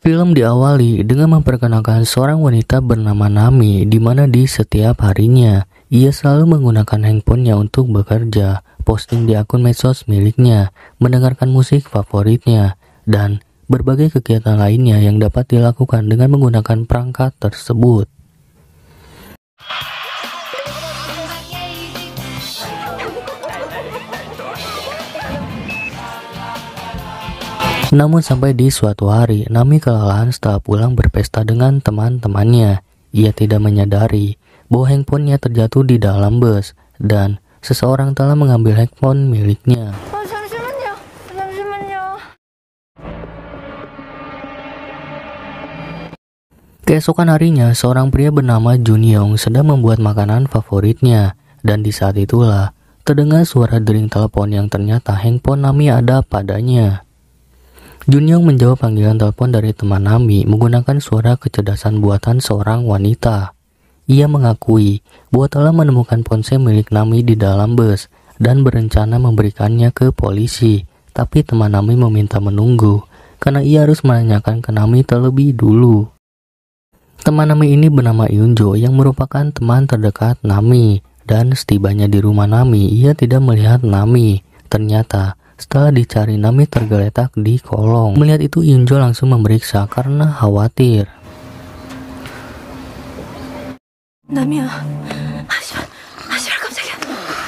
Film diawali dengan memperkenalkan seorang wanita bernama Nami, di mana di setiap harinya ia selalu menggunakan handphonenya untuk bekerja, posting di akun medsos miliknya, mendengarkan musik favoritnya, dan berbagai kegiatan lainnya yang dapat dilakukan dengan menggunakan perangkat tersebut. Namun sampai di suatu hari, Nami kelelahan setelah pulang berpesta dengan teman-temannya. Ia tidak menyadari bahwa handphonenya terjatuh di dalam bus dan seseorang telah mengambil handphone miliknya. Keesokan harinya, seorang pria bernama Junyong sedang membuat makanan favoritnya, dan di saat itulah terdengar suara dering telepon yang ternyata handphone Nami ada padanya. Junyong menjawab panggilan telepon dari teman Nami menggunakan suara kecerdasan buatan seorang wanita. Ia mengakui bahwa telah menemukan ponsel milik Nami di dalam bus dan berencana memberikannya ke polisi, tapi teman Nami meminta menunggu karena ia harus menanyakan ke Nami terlebih dulu. Teman Nami ini bernama Yunjo yang merupakan teman terdekat Nami, dan setibanya di rumah Nami ia tidak melihat Nami. Ternyata setelah dicari, Nami tergeletak di kolong. Melihat itu, Yunjo langsung memeriksa karena khawatir.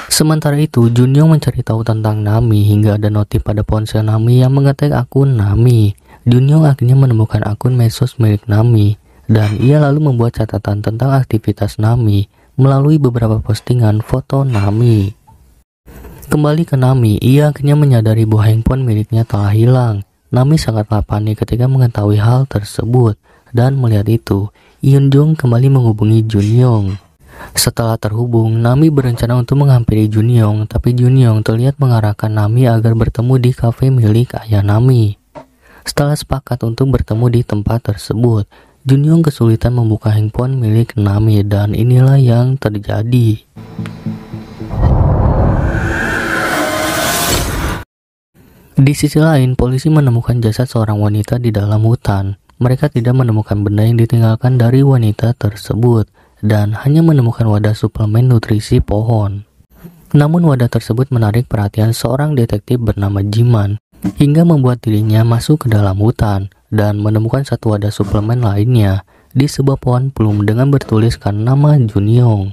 Sementara itu, Junyong mencari tahu tentang Nami hingga ada notif pada ponsel Nami yang mengetik akun Nami. Junyong akhirnya menemukan akun medsos milik Nami, dan ia lalu membuat catatan tentang aktivitas Nami melalui beberapa postingan foto Nami. Kembali ke Nami, ia akhirnya menyadari bahwa handphone miliknya telah hilang. Nami sangatlah panik ketika mengetahui hal tersebut, dan melihat itu, Yunjong kembali menghubungi Junyong. Setelah terhubung, Nami berencana untuk menghampiri Junyong, tapi Junyong terlihat mengarahkan Nami agar bertemu di kafe milik ayah Nami. Setelah sepakat untuk bertemu di tempat tersebut, Junyong kesulitan membuka handphone milik Nami, dan inilah yang terjadi. Di sisi lain, polisi menemukan jasad seorang wanita di dalam hutan. Mereka tidak menemukan benda yang ditinggalkan dari wanita tersebut, dan hanya menemukan wadah suplemen nutrisi pohon. Namun wadah tersebut menarik perhatian seorang detektif bernama Jiman, hingga membuat dirinya masuk ke dalam hutan, dan menemukan satu wadah suplemen lainnya di sebuah pohon plum dengan bertuliskan nama Junyong.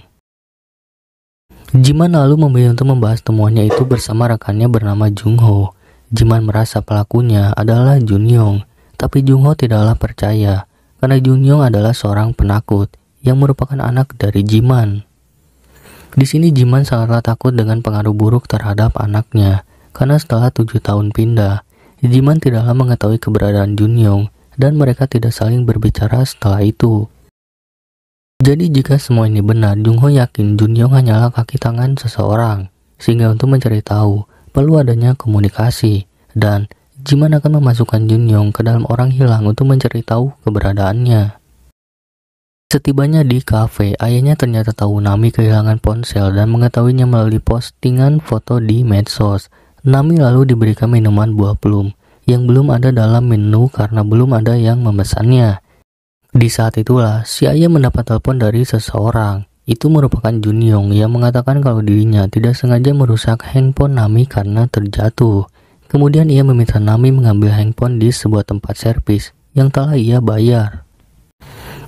Jiman lalu memilih untuk membahas temuannya itu bersama rekannya bernama Jungho. Jiman merasa pelakunya adalah Junyong, tapi Jungho tidaklah percaya karena Junyong adalah seorang penakut yang merupakan anak dari Jiman. Di sini Jiman sangatlah takut dengan pengaruh buruk terhadap anaknya, karena setelah 7 tahun pindah, Jiman tidaklah mengetahui keberadaan Junyong dan mereka tidak saling berbicara setelah itu. Jadi jika semua ini benar, Jungho yakin Junyong hanyalah kaki tangan seseorang, sehingga untuk mencari tahu perlu adanya komunikasi, dan Jiman akan memasukkan Junyong ke dalam orang hilang untuk mencari tahu keberadaannya. Setibanya di kafe, ayahnya ternyata tahu Nami kehilangan ponsel dan mengetahuinya melalui postingan foto di medsos. Nami lalu diberikan minuman buah plum yang belum ada dalam menu karena belum ada yang memesannya. Di saat itulah si ayah mendapat telepon dari seseorang. Itu merupakan Junyong yang mengatakan kalau dirinya tidak sengaja merusak handphone Nami karena terjatuh. Kemudian ia meminta Nami mengambil handphone di sebuah tempat servis yang telah ia bayar.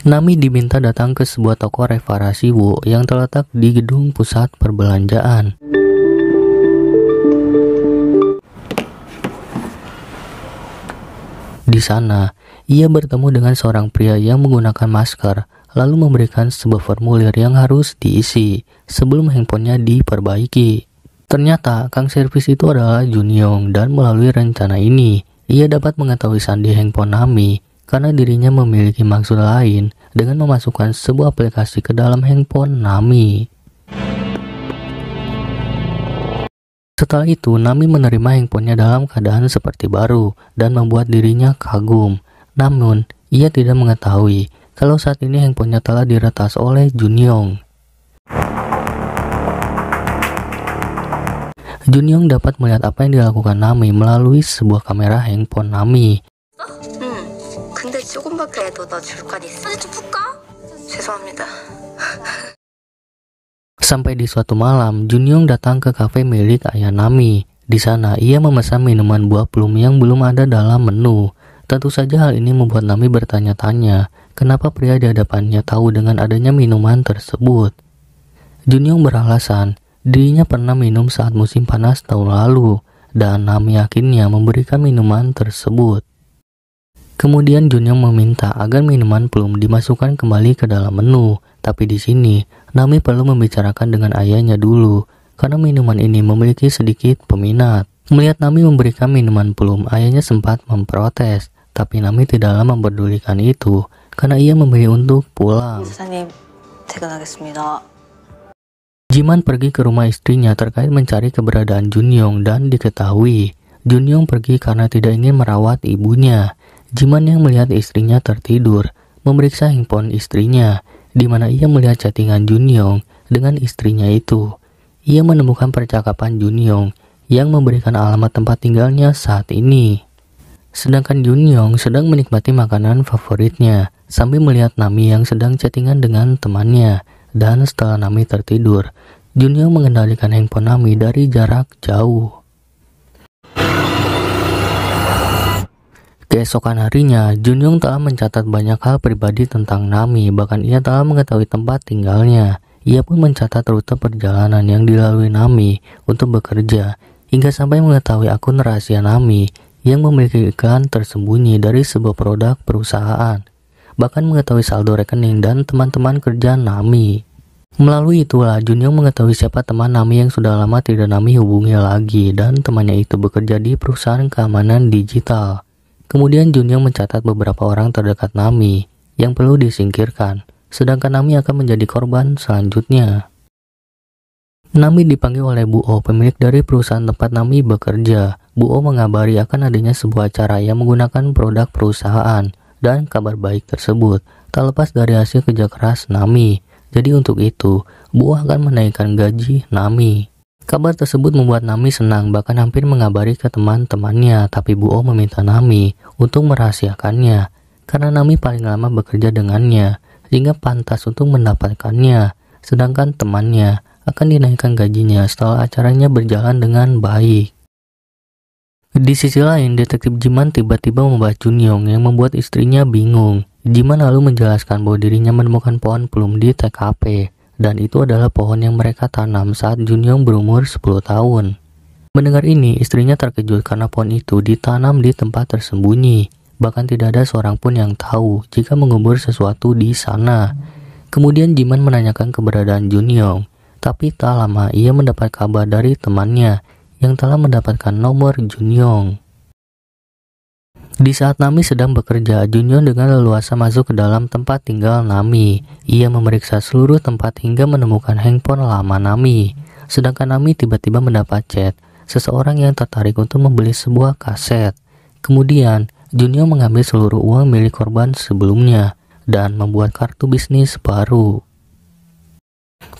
Nami diminta datang ke sebuah toko reparasi Wo yang terletak di gedung pusat perbelanjaan. Di sana, ia bertemu dengan seorang pria yang menggunakan masker, lalu memberikan sebuah formulir yang harus diisi sebelum handphonenya diperbaiki. Ternyata kang servis itu adalah Junyong, dan melalui rencana ini ia dapat mengetahui sandi handphone Nami karena dirinya memiliki maksud lain dengan memasukkan sebuah aplikasi ke dalam handphone Nami. Setelah itu, Nami menerima handphonenya dalam keadaan seperti baru dan membuat dirinya kagum. Namun, ia tidak mengetahui kalau saat ini handphonenya telah diretas oleh Junyong. Junyong dapat melihat apa yang dilakukan Nami melalui sebuah kamera handphone Nami. 조금밖에 더 줄까 있어. 사진 좀 풀까? 죄송합니다. Sampai di suatu malam, Junyoung datang ke kafe milik ayah Nami. Di sana, ia memesan minuman buah plum yang belum ada dalam menu. Tentu saja hal ini membuat Nami bertanya-tanya, kenapa pria di hadapannya tahu dengan adanya minuman tersebut. Junyoung beralasan, dirinya pernah minum saat musim panas tahun lalu, dan Nami yakinnya memberikan minuman tersebut. Kemudian Junyoung meminta agar minuman plum dimasukkan kembali ke dalam menu. Tapi di sini, Nami perlu membicarakan dengan ayahnya dulu, karena minuman ini memiliki sedikit peminat. Melihat Nami memberikan minuman plum, ayahnya sempat memprotes. Tapi Nami tidaklah mempedulikan itu, karena ia memilih untuk pulang. Jiman pergi ke rumah istrinya terkait mencari keberadaan Junyoung dan diketahui, Junyoung pergi karena tidak ingin merawat ibunya. Jiman yang melihat istrinya tertidur, memeriksa handphone istrinya, di mana ia melihat chattingan Junyoung dengan istrinya itu. Ia menemukan percakapan Junyoung yang memberikan alamat tempat tinggalnya saat ini. Sedangkan Junyoung sedang menikmati makanan favoritnya sambil melihat Nami yang sedang chattingan dengan temannya. Dan setelah Nami tertidur, Junyoung mengendalikan handphone Nami dari jarak jauh. Keesokan harinya, Junyoung telah mencatat banyak hal pribadi tentang Nami, bahkan ia telah mengetahui tempat tinggalnya. Ia pun mencatat rute perjalanan yang dilalui Nami untuk bekerja, hingga sampai mengetahui akun rahasia Nami yang memiliki iklan tersembunyi dari sebuah produk perusahaan, bahkan mengetahui saldo rekening dan teman-teman kerja Nami. Melalui itulah Junyoung mengetahui siapa teman Nami yang sudah lama tidak Nami hubungi lagi, dan temannya itu bekerja di perusahaan keamanan digital. Kemudian Junyoung mencatat beberapa orang terdekat Nami yang perlu disingkirkan, sedangkan Nami akan menjadi korban selanjutnya. Nami dipanggil oleh Bu Oh, pemilik dari perusahaan tempat Nami bekerja. Bu Oh mengabari akan adanya sebuah acara yang menggunakan produk perusahaan, dan kabar baik tersebut tak lepas dari hasil kerja keras Nami. Jadi untuk itu, Bu Oh akan menaikkan gaji Nami. Kabar tersebut membuat Nami senang, bahkan hampir mengabari ke teman-temannya, tapi Bu Oh meminta Nami untuk merahasiakannya, karena Nami paling lama bekerja dengannya, sehingga pantas untuk mendapatkannya, sedangkan temannya akan dinaikkan gajinya setelah acaranya berjalan dengan baik. Di sisi lain, detektif Jiman tiba-tiba membahas Junyoung yang membuat istrinya bingung. Jiman lalu menjelaskan bahwa dirinya menemukan pohon plum di TKP. Dan itu adalah pohon yang mereka tanam saat Junyoung berumur 10 tahun. Mendengar ini, istrinya terkejut karena pohon itu ditanam di tempat tersembunyi. Bahkan tidak ada seorang pun yang tahu jika mengubur sesuatu di sana. Kemudian Jiman menanyakan keberadaan Junyoung. Tapi tak lama ia mendapat kabar dari temannya yang telah mendapatkan nomor Junyoung. Di saat Nami sedang bekerja, Junyoung dengan leluasa masuk ke dalam tempat tinggal Nami. Ia memeriksa seluruh tempat hingga menemukan handphone lama Nami. Sedangkan Nami tiba-tiba mendapat chat seseorang yang tertarik untuk membeli sebuah kaset. Kemudian, Junyoung mengambil seluruh uang milik korban sebelumnya dan membuat kartu bisnis baru.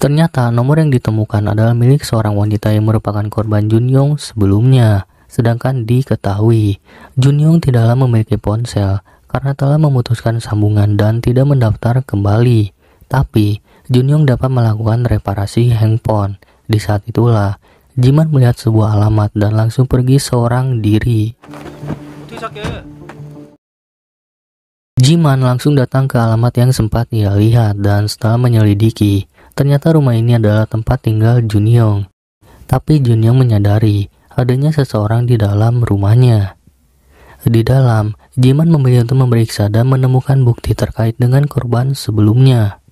Ternyata nomor yang ditemukan adalah milik seorang wanita yang merupakan korban Junyoung sebelumnya. Sedangkan diketahui, Junyoung tidaklah memiliki ponsel karena telah memutuskan sambungan dan tidak mendaftar kembali. Tapi, Junyoung dapat melakukan reparasi handphone. Di saat itulah, Jiman melihat sebuah alamat dan langsung pergi seorang diri. Jiman langsung datang ke alamat yang sempat ia lihat dan setelah menyelidiki, ternyata rumah ini adalah tempat tinggal Junyoung. Tapi Junyoung menyadari adanya seseorang di dalam rumahnya. Di dalam, Jiman memilih untuk memeriksa dan menemukan bukti terkait dengan korban sebelumnya.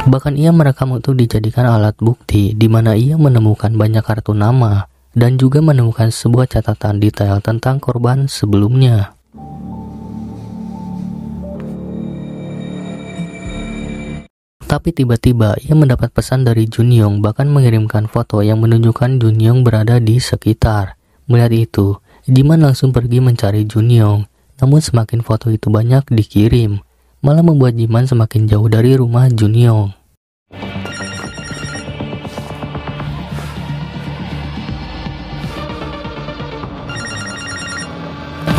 Bahkan ia merekam untuk dijadikan alat bukti, di mana ia menemukan banyak kartu nama dan juga menemukan sebuah catatan detail tentang korban sebelumnya. Tapi tiba-tiba ia mendapat pesan dari Junyoung, bahkan mengirimkan foto yang menunjukkan Junyoung berada di sekitar. Melihat itu, Jiman langsung pergi mencari Junyoung. Namun semakin foto itu banyak dikirim, malah membuat Jiman semakin jauh dari rumah Junyoung.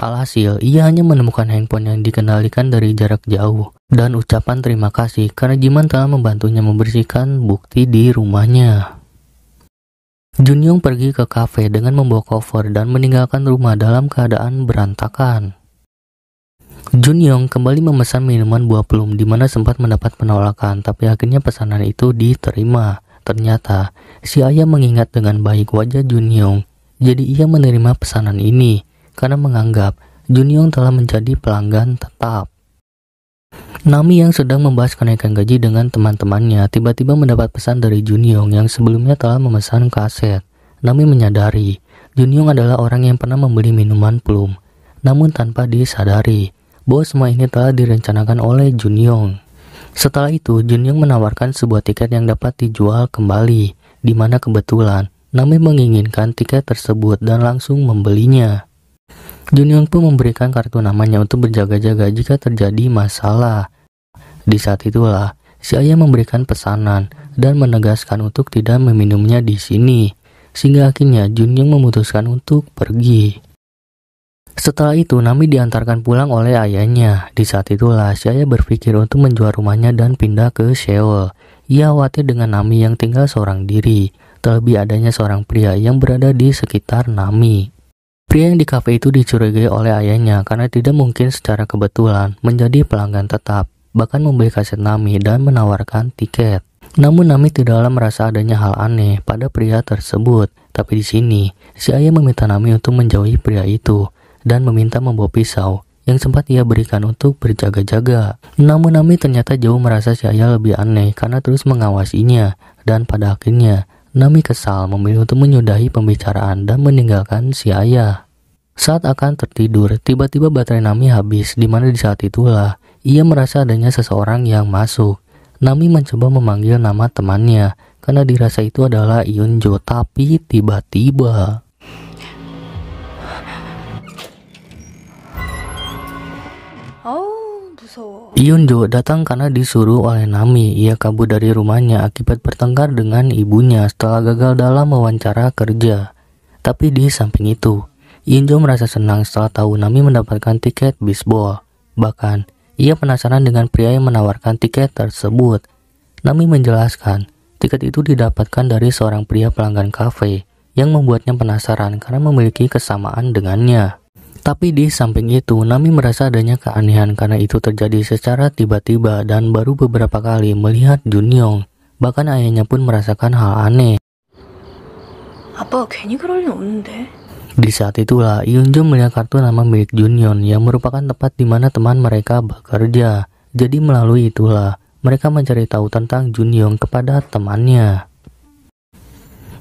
Alhasil, ia hanya menemukan handphone yang dikendalikan dari jarak jauh dan ucapan terima kasih karena Jiman telah membantunya membersihkan bukti di rumahnya. Junyong pergi ke kafe dengan membawa koper dan meninggalkan rumah dalam keadaan berantakan. Junyong kembali memesan minuman buah plum di mana sempat mendapat penolakan, tapi akhirnya pesanan itu diterima. Ternyata, si ayah mengingat dengan baik wajah Junyong, jadi ia menerima pesanan ini karena menganggap Junyong telah menjadi pelanggan tetap. Nami yang sedang membahas kenaikan gaji dengan teman-temannya tiba-tiba mendapat pesan dari Junyong yang sebelumnya telah memesan kaset. Nami menyadari Junyong adalah orang yang pernah membeli minuman plum, namun tanpa disadari bahwa semua ini telah direncanakan oleh Junyong. Setelah itu, Junyong menawarkan sebuah tiket yang dapat dijual kembali, di mana kebetulan Nami menginginkan tiket tersebut dan langsung membelinya. Junyong pun memberikan kartu namanya untuk berjaga-jaga jika terjadi masalah. Di saat itulah, si ayah memberikan pesanan dan menegaskan untuk tidak meminumnya di sini, sehingga akhirnya Junyong memutuskan untuk pergi. Setelah itu, Nami diantarkan pulang oleh ayahnya. Di saat itulah, si ayah berpikir untuk menjual rumahnya dan pindah ke Seoul. Ia khawatir dengan Nami yang tinggal seorang diri, terlebih adanya seorang pria yang berada di sekitar Nami. Pria yang di kafe itu dicurigai oleh ayahnya karena tidak mungkin secara kebetulan menjadi pelanggan tetap, bahkan membeli kaset Nami dan menawarkan tiket. Namun Nami tidaklah merasa adanya hal aneh pada pria tersebut. Tapi di sini, si ayah meminta Nami untuk menjauhi pria itu dan meminta membawa pisau yang sempat ia berikan untuk berjaga-jaga. Namun Nami ternyata jauh merasa si ayah lebih aneh karena terus mengawasinya, dan pada akhirnya Nami kesal memilih untuk menyudahi pembicaraan dan meninggalkan si ayah. Saat akan tertidur, tiba-tiba baterai Nami habis, di mana di saat itulah ia merasa adanya seseorang yang masuk. Nami mencoba memanggil nama temannya karena dirasa itu adalah Yunjo, tapi tiba-tiba Yunjo datang karena disuruh oleh Nami. Ia kabur dari rumahnya akibat bertengkar dengan ibunya setelah gagal dalam wawancara kerja. Tapi di samping itu, Yunjo merasa senang setelah tahu Nami mendapatkan tiket bisbol. Bahkan, ia penasaran dengan pria yang menawarkan tiket tersebut. Nami menjelaskan, tiket itu didapatkan dari seorang pria pelanggan kafe yang membuatnya penasaran karena memiliki kesamaan dengannya. Tapi di samping itu, Nami merasa adanya keanehan karena itu terjadi secara tiba-tiba dan baru beberapa kali melihat Junyong. Bahkan ayahnya pun merasakan hal aneh. 아빠가 괜히 그럴 리 없는데. Di saat itulah, Yunjo melihat kartu nama milik Junyon yang merupakan tempat di mana teman mereka bekerja. Jadi melalui itulah, mereka mencari tahu tentang Junyong kepada temannya.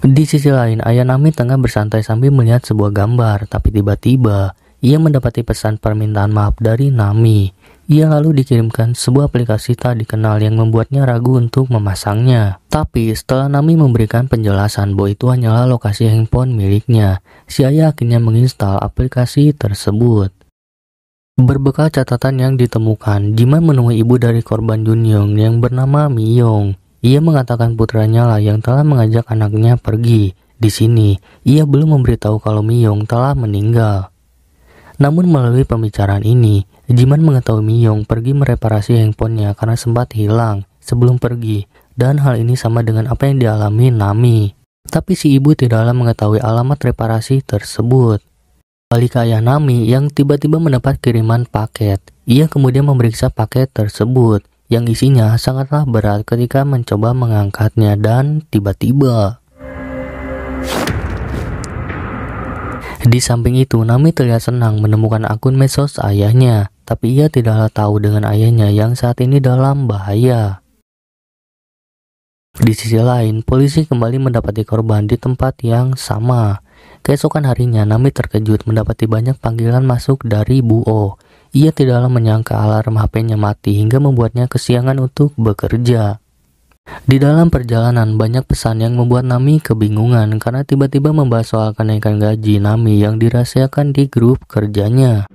Di sisi lain, ayah Nami tengah bersantai sambil melihat sebuah gambar, tapi tiba-tiba ia mendapati pesan permintaan maaf dari Nami. Ia lalu dikirimkan sebuah aplikasi tak dikenal yang membuatnya ragu untuk memasangnya. Tapi setelah Nami memberikan penjelasan bahwa itu hanyalah lokasi handphone miliknya, si ayah akhirnya menginstal aplikasi tersebut. Berbekal catatan yang ditemukan, Jiman menemui ibu dari korban Junyong yang bernama Miyong. Ia mengatakan putranya lah yang telah mengajak anaknya pergi. Di sini, ia belum memberitahu kalau Miyong telah meninggal. Namun melalui pembicaraan ini, Jiman mengetahui Miyong pergi mereparasi handphonenya karena sempat hilang sebelum pergi, dan hal ini sama dengan apa yang dialami Nami. Tapi si ibu tidaklah mengetahui alamat reparasi tersebut. Balik ke ayah Nami yang tiba-tiba mendapat kiriman paket. Ia kemudian memeriksa paket tersebut yang isinya sangatlah berat ketika mencoba mengangkatnya, dan tiba-tiba di samping itu, Nami terlihat senang menemukan akun medsos ayahnya, tapi ia tidaklah tahu dengan ayahnya yang saat ini dalam bahaya. Di sisi lain, polisi kembali mendapati korban di tempat yang sama. Keesokan harinya, Nami terkejut mendapati banyak panggilan masuk dari Buo. Ia tidaklah menyangka alarm HP-nya mati hingga membuatnya kesiangan untuk bekerja. Di dalam perjalanan, banyak pesan yang membuat Nami kebingungan karena tiba-tiba membahas soal kenaikan gaji Nami yang dirahasiakan di grup kerjanya.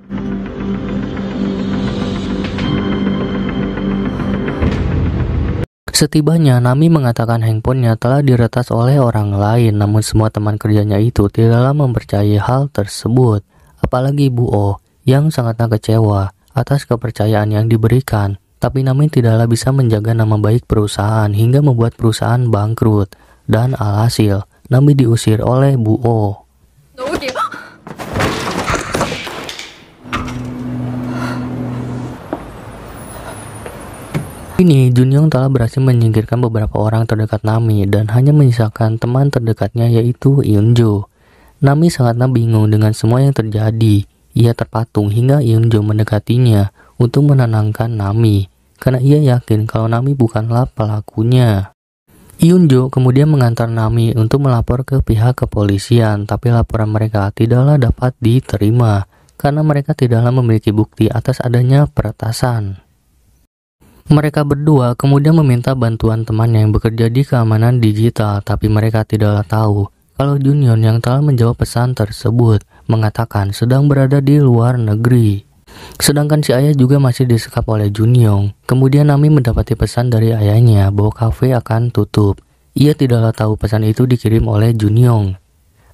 Setibanya, Nami mengatakan handphonenya telah diretas oleh orang lain, namun semua teman kerjanya itu tidaklah mempercayai hal tersebut. Apalagi Buo yang sangatlah kecewa atas kepercayaan yang diberikan. Tapi Nami tidaklah bisa menjaga nama baik perusahaan hingga membuat perusahaan bangkrut. Dan alhasil, Nami diusir oleh Bu O. 너 어디야? Ini Junyoung telah berhasil menyingkirkan beberapa orang terdekat Nami dan hanya menyisakan teman terdekatnya yaitu Eunjo. Nami sangatlah bingung dengan semua yang terjadi. Ia terpatung hingga Eunjo mendekatinya untuk menenangkan Nami karena ia yakin kalau Nami bukanlah pelakunya. Eunjo kemudian mengantar Nami untuk melapor ke pihak kepolisian, tapi laporan mereka tidaklah dapat diterima karena mereka tidaklah memiliki bukti atas adanya peretasan. Mereka berdua kemudian meminta bantuan temannya yang bekerja di keamanan digital, tapi mereka tidaklah tahu kalau Junyoung yang telah menjawab pesan tersebut mengatakan sedang berada di luar negeri. Sedangkan si ayah juga masih disekap oleh Junyoung. Kemudian Nami mendapati pesan dari ayahnya bahwa kafe akan tutup. Ia tidaklah tahu pesan itu dikirim oleh Junyoung.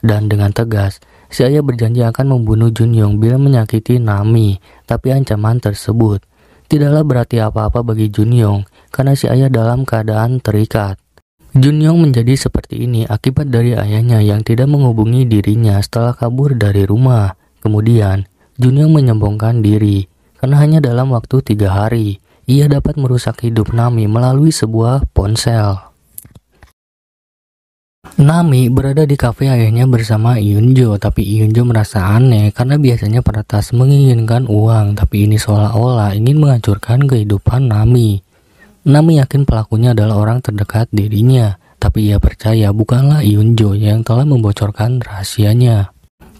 Dan dengan tegas, si ayah berjanji akan membunuh Junyoung bila menyakiti Nami, tapi ancaman tersebut tidaklah berarti apa-apa bagi Junyoung karena si ayah dalam keadaan terikat. Junyoung menjadi seperti ini akibat dari ayahnya yang tidak menghubungi dirinya setelah kabur dari rumah. Kemudian, Junyoung menyombongkan diri karena hanya dalam waktu 3 hari, ia dapat merusak hidup Nami melalui sebuah ponsel. Nami berada di kafe ayahnya bersama Eunjo, tapi Eunjo merasa aneh karena biasanya peretas menginginkan uang, tapi ini seolah-olah ingin menghancurkan kehidupan Nami. Nami yakin pelakunya adalah orang terdekat dirinya, tapi ia percaya bukanlah Eunjo yang telah membocorkan rahasianya.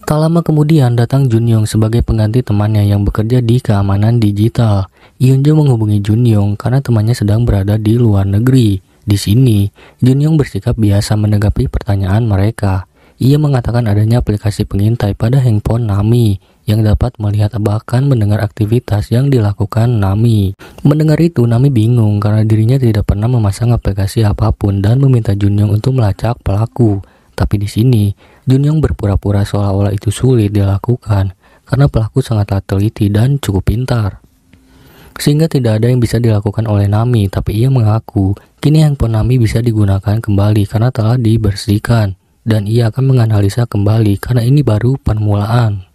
Tak lama kemudian datang Junyoung sebagai pengganti temannya yang bekerja di keamanan digital. Eunjo menghubungi Junyoung karena temannya sedang berada di luar negeri. Di sini, Junyoung bersikap biasa menanggapi pertanyaan mereka. Ia mengatakan adanya aplikasi pengintai pada handphone Nami yang dapat melihat bahkan mendengar aktivitas yang dilakukan Nami. Mendengar itu, Nami bingung karena dirinya tidak pernah memasang aplikasi apapun dan meminta Junyoung untuk melacak pelaku. Tapi di sini, Junyoung berpura-pura seolah-olah itu sulit dilakukan karena pelaku sangatlah teliti dan cukup pintar. Sehingga tidak ada yang bisa dilakukan oleh Nami, tapi ia mengaku kini handphone Nami bisa digunakan kembali karena telah dibersihkan dan ia akan menganalisa kembali karena ini baru permulaan.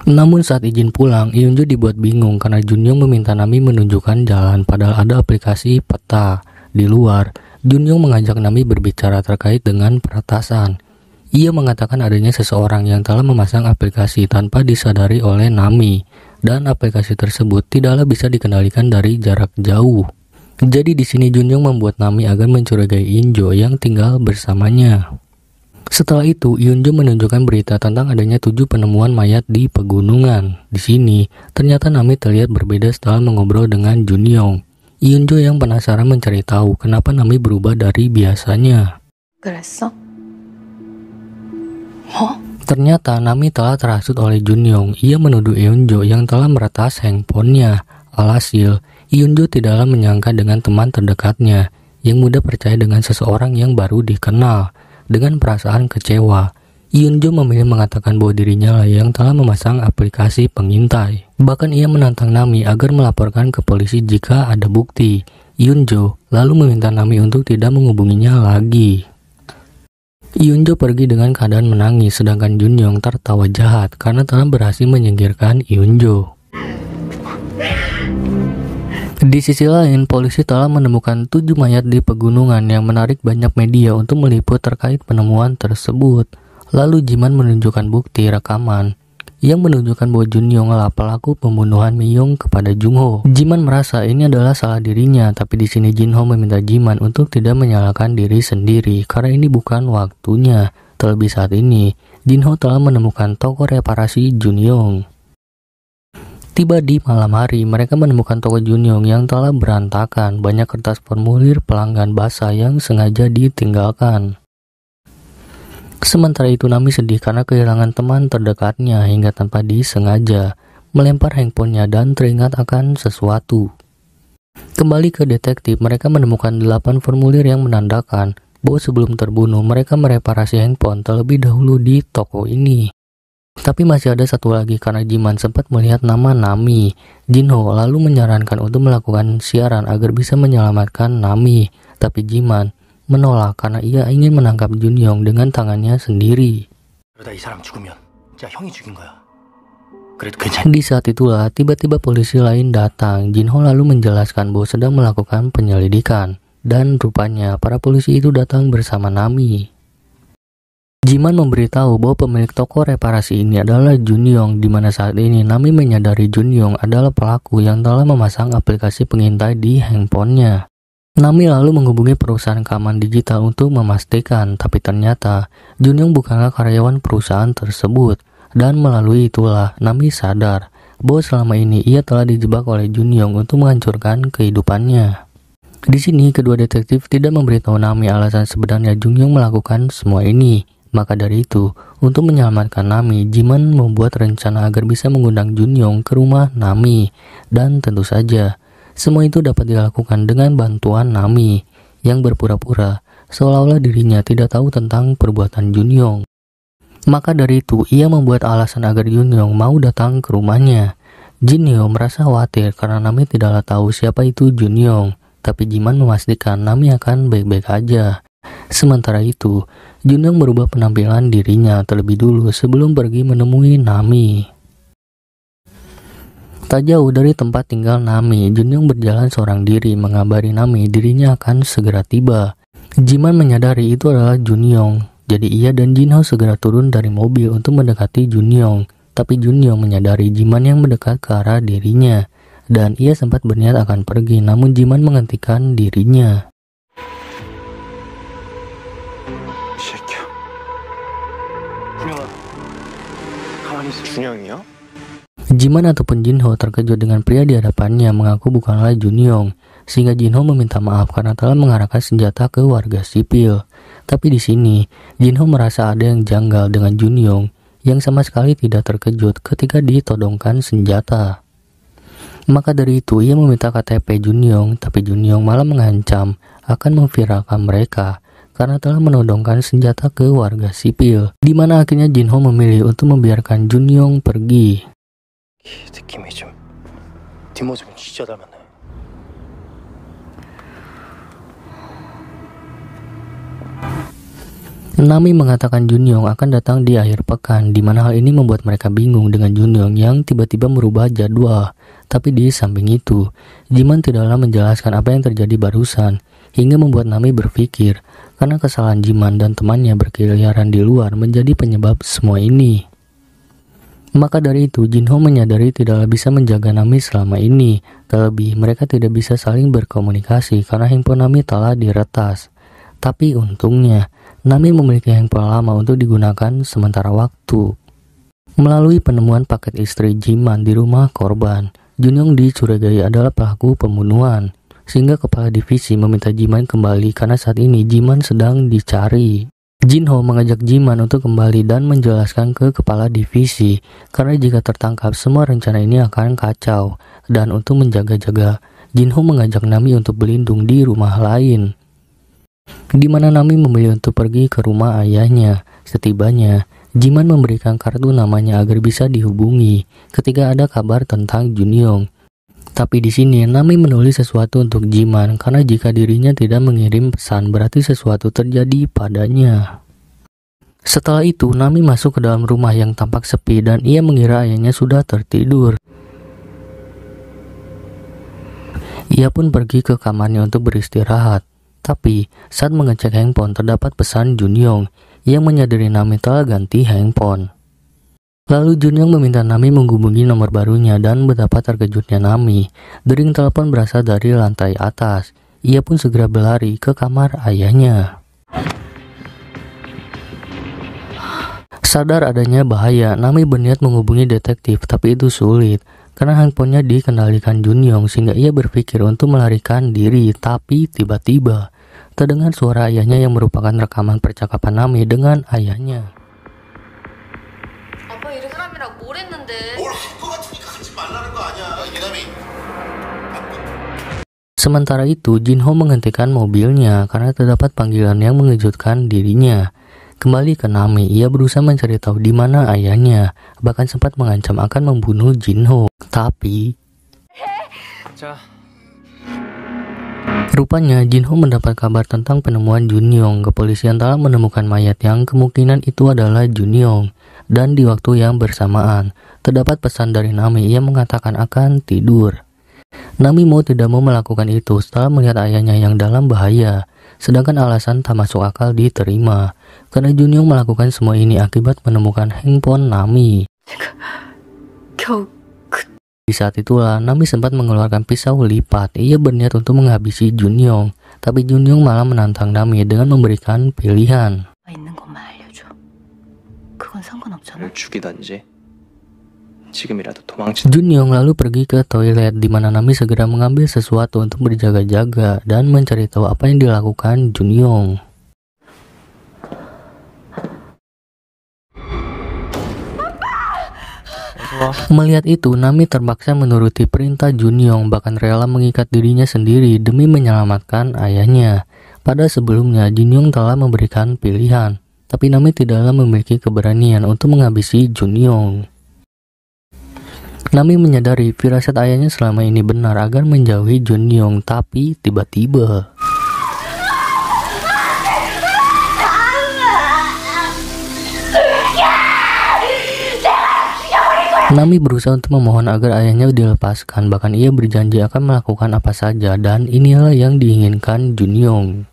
Namun saat izin pulang, Eunjo dibuat bingung karena Junyoung meminta Nami menunjukkan jalan padahal ada aplikasi peta. Di luar, Junyoung mengajak Nami berbicara terkait dengan peretasan. Ia mengatakan adanya seseorang yang telah memasang aplikasi tanpa disadari oleh Nami, dan aplikasi tersebut tidaklah bisa dikendalikan dari jarak jauh. Jadi di sini Junyoung membuat Nami agar mencurigai Eunjo yang tinggal bersamanya. Setelah itu, Eunjo menunjukkan berita tentang adanya 7 penemuan mayat di pegunungan. Di sini, ternyata Nami terlihat berbeda setelah mengobrol dengan Junyoung. Eunjo yang penasaran mencari tahu kenapa Nami berubah dari biasanya. 그랬어? Ternyata Nami telah terhasut oleh Junyoung. Ia menuduh Eunjo yang telah meretas handphonenya. Alhasil, Eunjo tidaklah menyangka dengan teman terdekatnya yang mudah percaya dengan seseorang yang baru dikenal. Dengan perasaan kecewa, Eunjo memilih mengatakan bahwa dirinya lah yang telah memasang aplikasi pengintai. Bahkan ia menantang Nami agar melaporkan ke polisi jika ada bukti. Eunjo lalu meminta Nami untuk tidak menghubunginya lagi. Eunjo pergi dengan keadaan menangis, sedangkan Junyoung tertawa jahat karena telah berhasil menyingkirkan Eunjo. Di sisi lain, polisi telah menemukan 7 mayat di pegunungan yang menarik banyak media untuk meliput terkait penemuan tersebut. Lalu Jiman menunjukkan bukti rekaman yang menunjukkan bahwa Junyoung adalah pelaku pembunuhan Miyong kepada Jungho. Jiman merasa ini adalah salah dirinya, tapi di sini Jinho meminta Jiman untuk tidak menyalahkan diri sendiri karena ini bukan waktunya. Terlebih saat ini, Jinho telah menemukan toko reparasi Junyoung. Tiba di malam hari, mereka menemukan toko Junyoung yang telah berantakan, banyak kertas formulir pelanggan basah yang sengaja ditinggalkan. Sementara itu Nami sedih karena kehilangan teman terdekatnya hingga tanpa disengaja melempar handphonenya dan teringat akan sesuatu. Kembali ke detektif, mereka menemukan 8 formulir yang menandakan bahwa sebelum terbunuh mereka mereparasi handphone terlebih dahulu di toko ini. Tapi masih ada satu lagi karena Jiman sempat melihat nama Nami. Jinho lalu menyarankan untuk melakukan siaran agar bisa menyelamatkan Nami. Tapi Jiman menolak karena ia ingin menangkap Junyong dengan tangannya sendiri. Di saat itulah tiba-tiba polisi lain datang. Jinho lalu menjelaskan bahwa sedang melakukan penyelidikan. Dan rupanya para polisi itu datang bersama Nami. Jiman memberitahu bahwa pemilik toko reparasi ini adalah Junyong, di mana saat ini Nami menyadari Junyong adalah pelaku yang telah memasang aplikasi pengintai di handphonenya. Nami lalu menghubungi perusahaan keamanan digital untuk memastikan, tapi ternyata Junyong bukanlah karyawan perusahaan tersebut. Dan melalui itulah Nami sadar bahwa selama ini ia telah dijebak oleh Junyong untuk menghancurkan kehidupannya. Di sini kedua detektif tidak memberitahu Nami alasan sebenarnya Junyong melakukan semua ini. Maka dari itu, untuk menyelamatkan Nami, Jiman membuat rencana agar bisa mengundang Junyong ke rumah Nami. Dan tentu saja, semua itu dapat dilakukan dengan bantuan Nami yang berpura-pura seolah-olah dirinya tidak tahu tentang perbuatan Junyong. Maka dari itu, ia membuat alasan agar Junyong mau datang ke rumahnya. Jinho merasa khawatir karena Nami tidaklah tahu siapa itu Junyong. Tapi Jiman memastikan Nami akan baik-baik aja. Sementara itu, Junyong merubah penampilan dirinya terlebih dulu sebelum pergi menemui Nami. Tak jauh dari tempat tinggal Nami, Junyong berjalan seorang diri mengabari Nami dirinya akan segera tiba. Jiman menyadari itu adalah Junyong. Jadi ia dan Jinho segera turun dari mobil untuk mendekati Junyong. Tapi Junyong menyadari Jiman yang mendekat ke arah dirinya. Dan ia sempat berniat akan pergi, namun Jiman menghentikan dirinya. Jiman ataupun Jinho terkejut dengan pria di hadapannya mengaku bukanlah Junyong. Sehingga Jinho meminta maaf karena telah mengarahkan senjata ke warga sipil. Tapi di sini, Jinho merasa ada yang janggal dengan Junyong yang sama sekali tidak terkejut ketika ditodongkan senjata. Maka dari itu, ia meminta KTP Junyong, tapi Junyong malah mengancam akan memviralkan mereka karena telah menodongkan senjata ke warga sipil, di mana akhirnya Jinho memilih untuk membiarkan Junyong pergi. Nami mengatakan Junyong akan datang di akhir pekan, di mana hal ini membuat mereka bingung dengan Junyong yang tiba-tiba merubah jadwal. Tapi di samping itu, Jiman tidaklah menjelaskan apa yang terjadi barusan, hingga membuat Nami berpikir karena kesalahan Jiman dan temannya berkeliaran di luar menjadi penyebab semua ini. Maka dari itu, Jinho menyadari tidaklah bisa menjaga Nami selama ini. Terlebih, mereka tidak bisa saling berkomunikasi karena handphone Nami telah diretas. Tapi untungnya, Nami memiliki handphone lama untuk digunakan sementara waktu. Melalui penemuan paket istri Jiman di rumah korban, Junyong dicurigai adalah pelaku pembunuhan. Sehingga kepala divisi meminta Jiman kembali karena saat ini Jiman sedang dicari. Jinho mengajak Jiman untuk kembali dan menjelaskan ke kepala divisi karena jika tertangkap semua rencana ini akan kacau. Dan untuk menjaga-jaga, Jinho mengajak Nami untuk berlindung di rumah lain, di mana Nami memilih untuk pergi ke rumah ayahnya. Setibanya, Jiman memberikan kartu namanya agar bisa dihubungi ketika ada kabar tentang Junyong. Tapi di sini Nami menulis sesuatu untuk Jiman karena jika dirinya tidak mengirim pesan berarti sesuatu terjadi padanya. Setelah itu Nami masuk ke dalam rumah yang tampak sepi dan ia mengira ayahnya sudah tertidur. Ia pun pergi ke kamarnya untuk beristirahat. Tapi saat mengecek handphone terdapat pesan Junyong yang menyadari Nami telah ganti handphone. Lalu Junyong meminta Nami menghubungi nomor barunya dan betapa terkejutnya Nami. Dering telepon berasal dari lantai atas. Ia pun segera berlari ke kamar ayahnya. Sadar adanya bahaya, Nami berniat menghubungi detektif tapi itu sulit karena handphonenya dikendalikan Junyong sehingga ia berpikir untuk melarikan diri. Tapi tiba-tiba terdengar suara ayahnya yang merupakan rekaman percakapan Nami dengan ayahnya. Sementara itu, Jinho menghentikan mobilnya karena terdapat panggilan yang mengejutkan dirinya. Kembali ke Nami, ia berusaha mencari tahu di mana ayahnya, bahkan sempat mengancam akan membunuh Jinho. Tapi rupanya Jinho mendapat kabar tentang penemuan Junyong. Kepolisian telah menemukan mayat yang kemungkinan itu adalah Junyong. Dan di waktu yang bersamaan, terdapat pesan dari Nami yang mengatakan akan tidur. Nami mau tidak mau melakukan itu setelah melihat ayahnya yang dalam bahaya. Sedangkan alasan tak masuk akal diterima, karena Junyong melakukan semua ini akibat menemukan handphone Nami. Di saat itulah Nami sempat mengeluarkan pisau lipat. Ia berniat untuk menghabisi Junyong, tapi Junyong malah menantang Nami dengan memberikan pilihan. Junyong lalu pergi ke toilet, di mana Nami segera mengambil sesuatu untuk berjaga-jaga dan mencari tahu apa yang dilakukan Junyong. Melihat itu, Nami terpaksa menuruti perintah Junyong, bahkan rela mengikat dirinya sendiri demi menyelamatkan ayahnya. Pada sebelumnya, Junyong telah memberikan pilihan, tapi Nami tidaklah memiliki keberanian untuk menghabisi Junyong. Nami menyadari firasat ayahnya selama ini benar agar menjauhi Junyong, tapi tiba-tiba Nami berusaha untuk memohon agar ayahnya dilepaskan, bahkan ia berjanji akan melakukan apa saja, dan inilah yang diinginkan Junyong.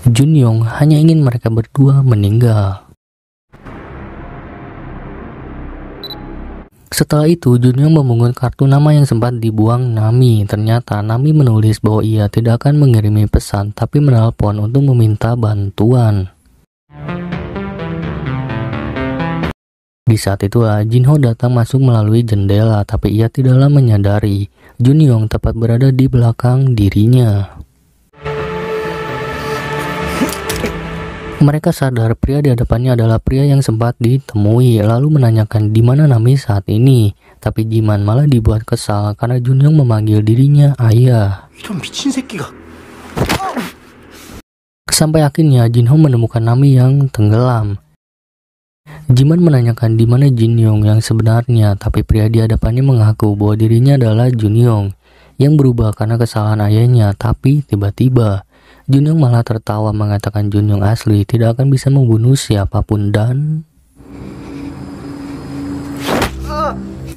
Junyong hanya ingin mereka berdua meninggal. Setelah itu, Junyong memungut kartu nama yang sempat dibuang Nami. Ternyata Nami menulis bahwa ia tidak akan mengirimi pesan, tapi menelpon untuk meminta bantuan. Di saat itulah Jinho datang masuk melalui jendela, tapi ia tidaklah menyadari Junyong tepat berada di belakang dirinya. Mereka sadar pria di hadapannya adalah pria yang sempat ditemui, lalu menanyakan di mana Nami saat ini. Tapi Jiman malah dibuat kesal karena Junyong memanggil dirinya ayah. Sampai akhirnya Jinho menemukan Nami yang tenggelam. Jiman menanyakan di mana Junyong yang sebenarnya, tapi pria di hadapannya mengaku bahwa dirinya adalah Junyong yang berubah karena kesalahan ayahnya. Tapi tiba-tiba Junyong malah tertawa mengatakan Junyong asli tidak akan bisa membunuh siapapun, dan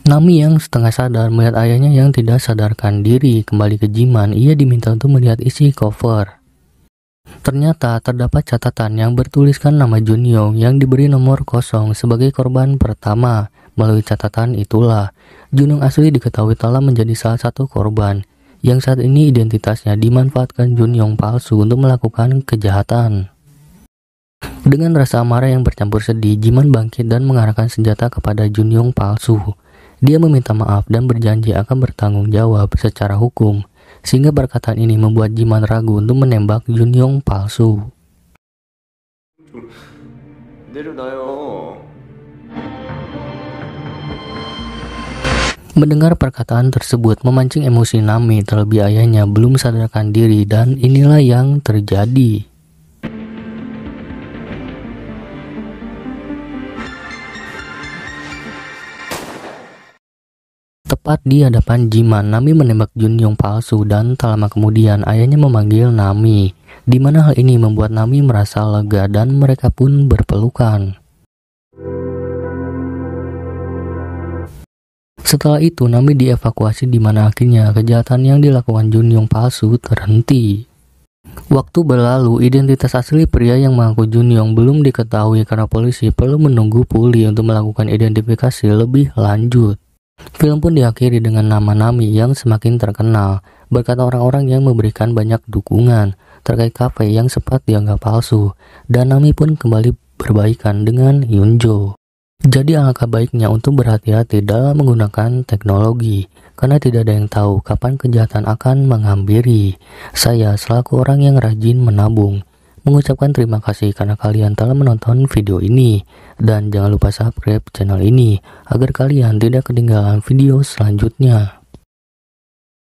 Nami yang setengah sadar melihat ayahnya yang tidak sadarkan diri. Kembali ke Jiman, ia diminta untuk melihat isi cover. Ternyata terdapat catatan yang bertuliskan nama Junyong yang diberi nomor 0 sebagai korban pertama. Melalui catatan itulah Junyong asli diketahui telah menjadi salah satu korban yang saat ini identitasnya dimanfaatkan Junyong palsu untuk melakukan kejahatan. Dengan rasa amarah yang bercampur sedih, Jiman bangkit dan mengarahkan senjata kepada Junyong palsu. Dia meminta maaf dan berjanji akan bertanggung jawab secara hukum, sehingga perkataan ini membuat Jiman ragu untuk menembak Junyong palsu. Mendengar perkataan tersebut memancing emosi Nami, terlebih ayahnya belum sadarkan diri, dan inilah yang terjadi. Tepat di hadapan Jiman, Nami menembak Junyong palsu, dan tak lama kemudian ayahnya memanggil Nami, di mana hal ini membuat Nami merasa lega dan mereka pun berpelukan. Setelah itu Nami dievakuasi, di mana akhirnya kejahatan yang dilakukan Junyong palsu terhenti. Waktu berlalu, identitas asli pria yang mengaku Junyong belum diketahui karena polisi perlu menunggu pulih untuk melakukan identifikasi lebih lanjut. Film pun diakhiri dengan nama Nami yang semakin terkenal berkat orang-orang yang memberikan banyak dukungan terkait kafe yang sempat dianggap palsu, dan Nami pun kembali berbaikan dengan Yunjo. Jadi alangkah baiknya untuk berhati-hati dalam menggunakan teknologi, karena tidak ada yang tahu kapan kejahatan akan menghampiri. Saya selaku orang yang rajin menabung mengucapkan terima kasih karena kalian telah menonton video ini, dan jangan lupa subscribe channel ini agar kalian tidak ketinggalan video selanjutnya.